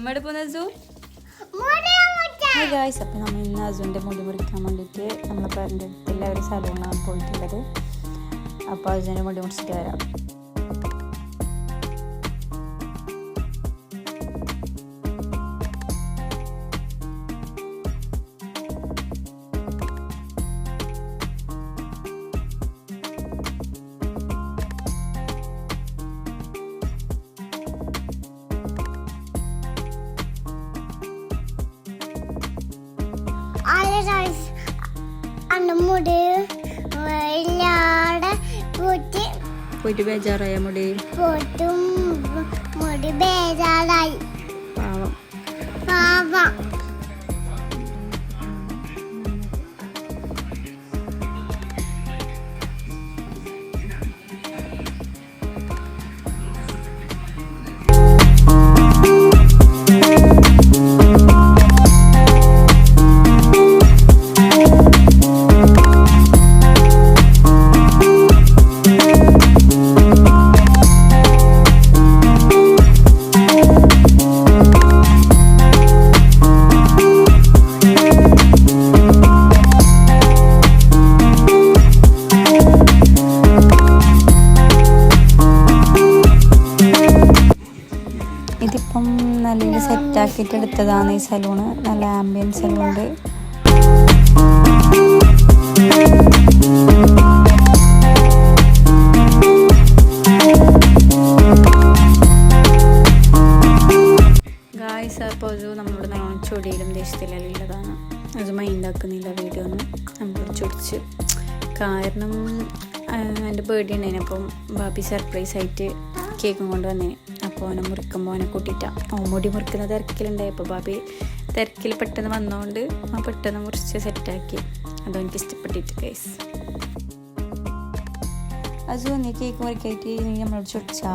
നമ്മുടെ പോന്നസു ഗായ്സ്. അപ്പം നമ്മൾ ഇന്ന് അസുവിൻ്റെ മുടി മുറിക്കാൻ വേണ്ടിയിട്ട് നമ്മൾ പറഞ്ഞ എല്ലാവരും സലൂണാണ് പോയിട്ടുള്ളത്. അപ്പോൾ അസുവിൻ്റെ മുടി മുറിച്ചിട്ട് വരാം. പോയിട്ട് ബേജാറായ മുടി ബേജാറായി പാവം. പാവം. ഇതിപ്പം നല്ല സെറ്റാക്കിയിട്ട് എടുത്തതാണ് ഈ സലൂണ്. നല്ല ആംബിയൻസ് എല്ലാം ഉണ്ട്. ഗായ്സ്, അപ്പോൾ അത് നമ്മളോട് നല്ലോണം ചൊടിയിലും ദേശത്തിലെല്ലാം ഉള്ളതാണ്. അത് മൈൻഡാക്കുന്നില്ല വീഡിയോ ഒന്നും. നമ്മളോട് ചൊടിച്ച് കാരണം എൻ്റെ ബർത്ത്ഡേ ഉണ്ടായിന്. അപ്പം ബാബി സർപ്രൈസായിട്ട് കേക്കും കൊണ്ട് വന്നേന്. അപ്പോൾ അവനെ മുറിക്കുമ്പോൾ അവനെ കൂട്ടിയിട്ടാണ് മുടി മുറിക്കുന്ന തിരക്കിലുണ്ടായി. അപ്പോൾ ബാബി തിരക്കിൽ പെട്ടെന്ന് വന്നതുകൊണ്ട് ആ പെട്ടെന്ന് മുറിച്ച് സെറ്റാക്കി. അതോ എനിക്ക് ഇഷ്ടപ്പെട്ടിട്ട് ഗൈസ്. അസു, നീ കേക്ക് മുറിക്കായിട്ട് നീ നമ്മളോട് ചൊടിച്ചാ?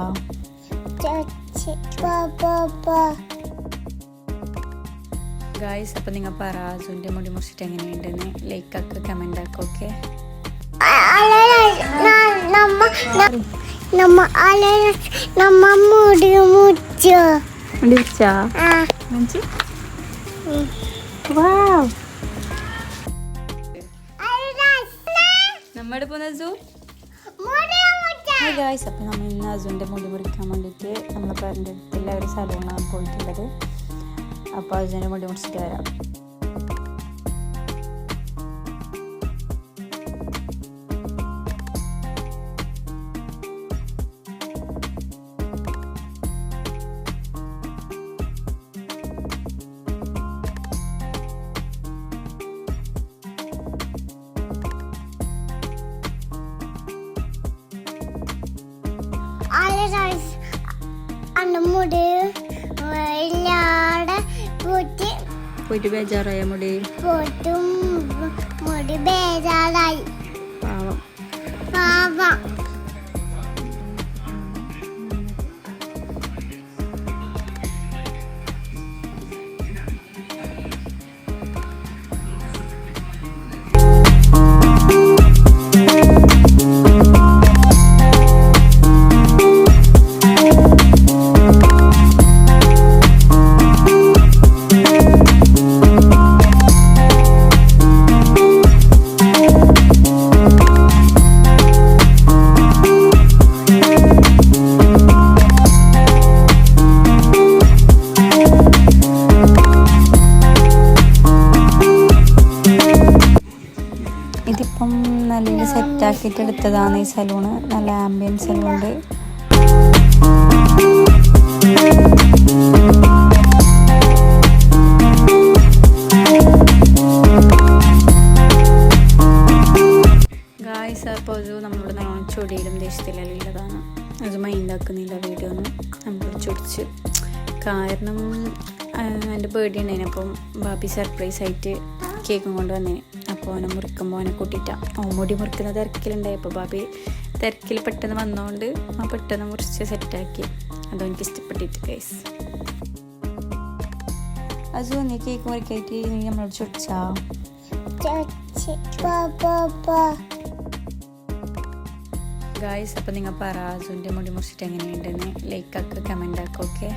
ഗായ്സ്, അപ്പം നിങ്ങൾ പറ അസുവിൻ്റെ മുടി മുറിച്ചിട്ട് എങ്ങനെയുണ്ടെന്ന് ലൈക്കാക്കുക, കമൻ്റ് ആക്കുക. ഓക്കെ, നമ്മുടെ പോന്നസു ഗായ്സ്. അപ്പം നമ്മൾ ഇന്ന് അസുവിൻ്റെ മുടി മുറിക്കാൻ വേണ്ടിയിട്ട് നമ്മൾ പറഞ്ഞ എല്ലാവരും സലൂണാണ് പോയിട്ടുള്ളത്. അപ്പോൾ അസുവിൻ്റെ മുടി മുറിച്ചിട്ട് വരാം. പോയിട്ട് ബേജാറായ മുടി ബേജാറായി പാവം. പാവം. ഇതിപ്പം നല്ല സെറ്റാക്കിയിട്ട് എടുത്തതാണ് ഈ സലൂണ്. നല്ല ആംബിയൻസ് എല്ലാം ഉണ്ട്. ഗായ്സ്, അപ്പോൾ അത് നമ്മളോട് നല്ലോണം ചൊടിയിലും ദേശത്തിലെല്ലാം ഉള്ളതാണ്. അത് മൈൻഡാക്കുന്നില്ല വീഡിയോ ഒന്നും. നമ്മളോട് ചൊടിച്ച് കാരണം എൻ്റെ ബർത്ത്ഡേ ഉണ്ടായിന്. അപ്പം ബാബി സർപ്രൈസായിട്ട് കേക്കും കൊണ്ട് വന്നേന്. അപ്പോൾ അവനെ മുറിക്കുമ്പോൾ അവനെ കൂട്ടിയിട്ടാണ് മുടി മുറിക്കുന്ന തിരക്കിലുണ്ടായി. അപ്പോൾ ബാബി തിരക്കിൽ പെട്ടെന്ന് വന്നതുകൊണ്ട് ആ പെട്ടെന്ന് മുറിച്ച് സെറ്റാക്കി. അതോ എനിക്ക് ഇഷ്ടപ്പെട്ടിട്ട് ഗൈസ്. അസു, നീ കേക്ക് മുറിക്കായിട്ട് നീ നമ്മളോട് ചൊടിച്ചാ? ഗായ്സ്, അപ്പം നിങ്ങൾ പറ അസുവിൻ്റെ മുടി മുറിച്ചിട്ട് എങ്ങനെയുണ്ടെന്ന് ലൈക്കാക്കുക, കമൻ്റ് ആക്കുക. ഓക്കെ,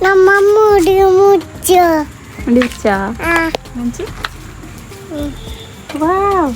നമ്മ മുടി മുറിച്ചോ മുടി വെച്ചാ? ആ വാവ്